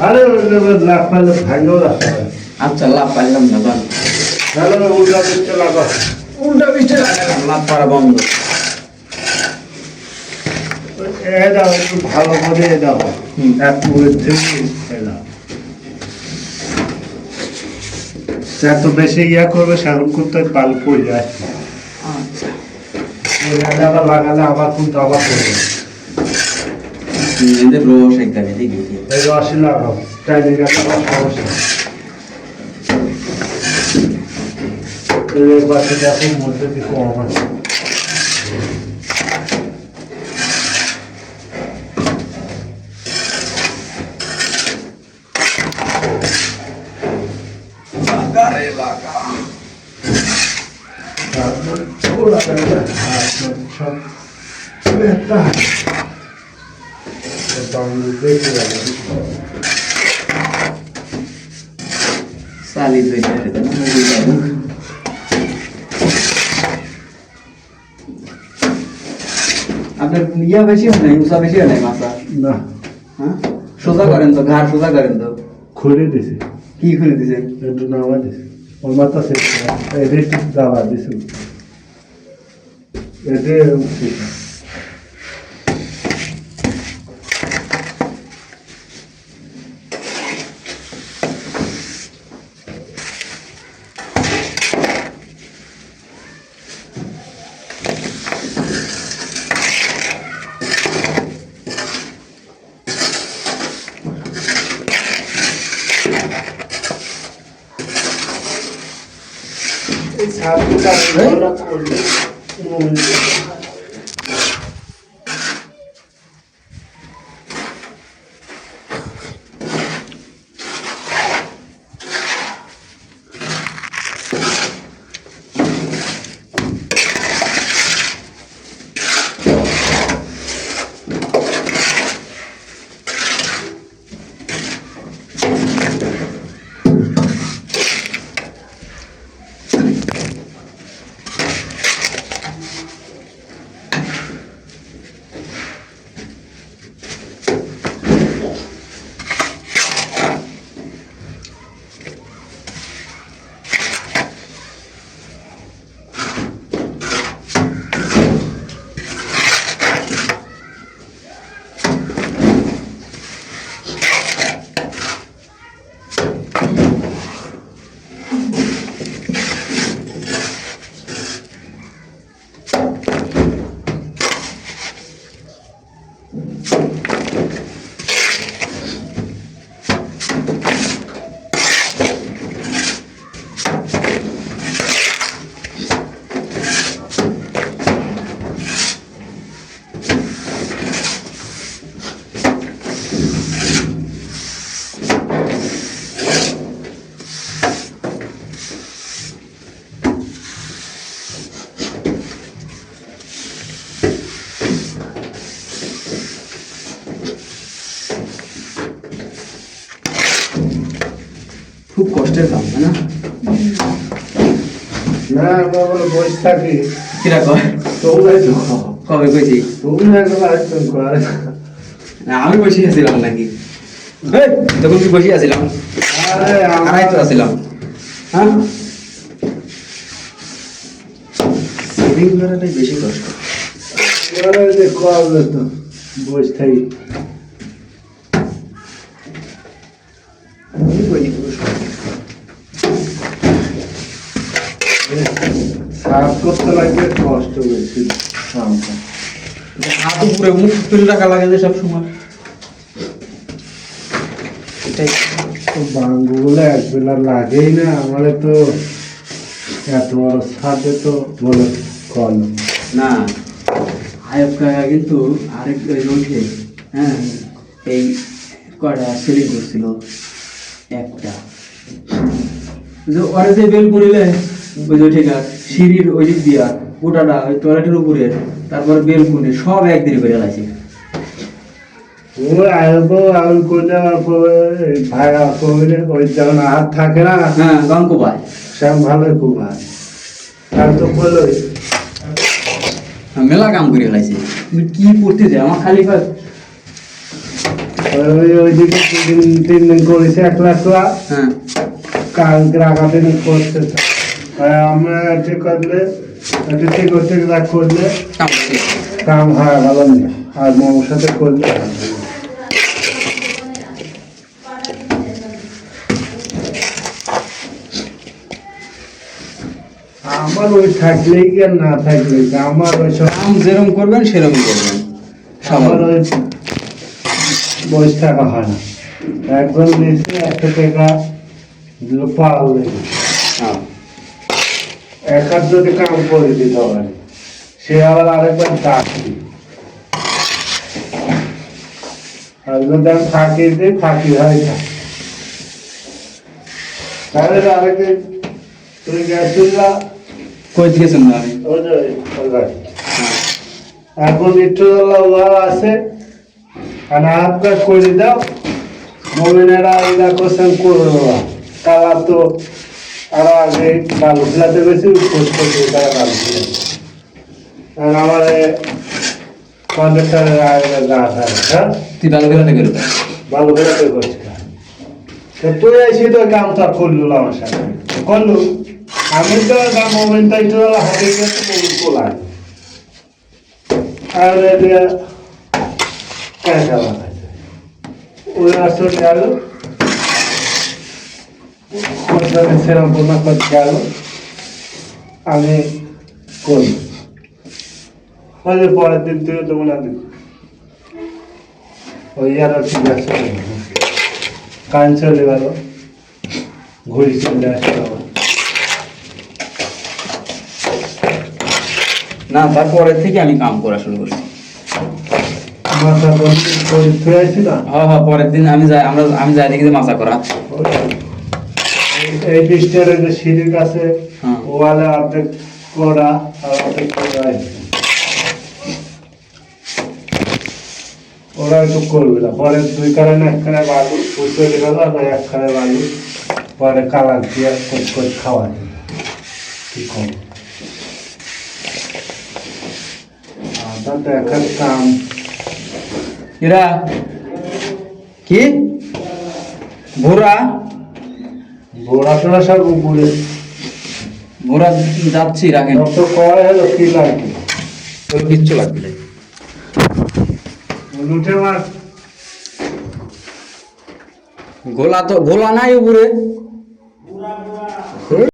আরে লাভ পাইলে ভাঙেও রাখতে হবে। আচ্ছা লাভ পাইলাম না জান তাহলে উল্টা পিঠটা লাগা, উল্টা পিঠে লাগালাম লাভ পারা বন্ধ এ দাও একটু ভালো করে এ দাও, এক মুড়ের থেকে এ দাও। এত বেশি ইয়া করবে সেরকম করতে পাল পড়ে যায়, আচ্ছা আবার লাগালে আবার কিন্তু আবার পড়বে। এদের রস একবারে দেখি এই রসই লাগাও, টাইমে গেলে আবার সমস্যা। এই পাশে দেখো মধ্যে কি কম আছে। লাগারে লাগা তারপর ওরা সব একটা দেখে যাবে। সালি ধরে এটা না হয়ে যাবে আপনার ইয়া বেশি হয় নাই উষা বেশি হয় নাই মাথা না হ্যাঁ সোজা করেন তো ঘাড় সোজা করেন তো খুলে দিছে, কি খুলে দিছেন একটু নামা দিছে, ওর মাথা শেষ এটা একটু দাবা দিছে, এটা ঠিক আছে। খুব কষ্টের কাম তাই না না আমরা বলে বসে থাকি, কিরা কয় তোমরাই তো কবে কইছি তোমরা এগুলো একদম করে না, আমি বসে আছিলাম নাকি এই, তখন কি বসে আছিলাম আরে আড়াই তো আছিলাম হ্যাঁ সেভিং করাটাই বেশি কষ্ট আমরা যে করবে তো বসে থাকি, আমি কইনি পুরো সাফ করতে লাগবে কষ্ট বেশি। হাত উপরে মুখ তুলে রাখা লাগে যে সব সময় এটাই তো বাঙ্গুগুলো একবেলা লাগেই না, আমাদের তো এত বড় সাথে তো বলে কল না আয়ব কাকা কিন্তু আরেক ওঠে হ্যাঁ এই কয়টা সেলিং করছিল একটা যে ওরা যে বেল করিলে ওই যে ঠিক আছে সিঁড়ির ওই দিক দিয়া গোটাটা ওই টয়লেটের উপরে তারপরে বেল কুনে সব একদিন করে লাগছে ও আসবো আমি করলে ভাই করলে ওই যখন হাত থাকে না, হ্যাঁ গান কোপায় শ্যাম ভালোই খুব ভাই আর তো বলোই মেলা কাম করে লাগছে তুমি কি করতে যাই আমার খালি ওইদিকে 2-3 দিন করেছে একলা একলা, হ্যাঁ কালকে রাখাতে করছে। আমরা এটি করলে এটি ঠিক করলে কাম হয় ভালো না, আর মামার সাথে করলে আমার ওই থাকলেই কি আর না থাকলেই কি, আমার ওই সব কাম যেরকম করবেন সেরকম করবেন। আমার ওই বয়স টাকা হয় না। একজন নিয়েছে 1 টাকা দিল পারলে, হ্যাঁ এক হাত যদি কাম করে দিতে পারে, সে আবার আরেকবার চাকরি, আর যদি আমি ফাঁকি দিই ফাঁকি হয় থাকে। তাহলে আরেকে তুমি গ্যাস চুল্লা কই গেছেন না আমি? ওই যে ওই বাড়ি। হ্যাঁ এখন একটু ওয়ার আছে, আর হাত কাজ করে দাও, মমিনেরা এরা কোশ্চেন করবে বাবা। তারা তো আরো আগে বালু ফেলাতে গেছি, পোস্ট করছে তারা বালু ফেলাতে। আর আমার কন্ট্রাক্টারের আগে গাছ আছে, হ্যাঁ তুই ভালো বেলাতে গেল বালু ফেলাতে করছে। তো তুই এসে তো কামটা করলু আমার সাথে করলু, আমি তো মোমেন্টটা একটু হাতে গেছে মোমেন্ট তোলায় আর ক্যাঁচা বানাইছে ওই আসলে গেল সেরকম বোনা করতে গেল, আমি করল ওই যে পরের দিন থেকে তো মনে হয় ওই আর ঠিক আছে, কান চলে গেল, ঘুরি চলে আসলো। না, তারপরের থেকে আমি কাম করা শুরু করছি। মাথা করে ফিরে আসি না, হ্যাঁ হ্যাঁ, পরের দিন আমি যাই দেখি যে মাছা করা। এই বৃষ্টির ওই যে সিঁড়ির কাছে হ্যাঁ। ওয়ালে অর্ধেক করা আর অর্ধেক করা আছে। ওরা একটু করবে না, পরে 2 কারণে একখানে বালু পুষে গেল, আর একখানে বালু পরে কালার দিয়ে করে খাওয়া যায় কি কম। আদা দেখার কাম এরা কি ভোরা বোড়া টোড়া সব উপরে ভোরা যাচ্ছি, রাখেন। যত কয় হলো কি লাগবে তোর কিচ্ছু লাগবে না। উঠে মার গোলা নাই উপরে।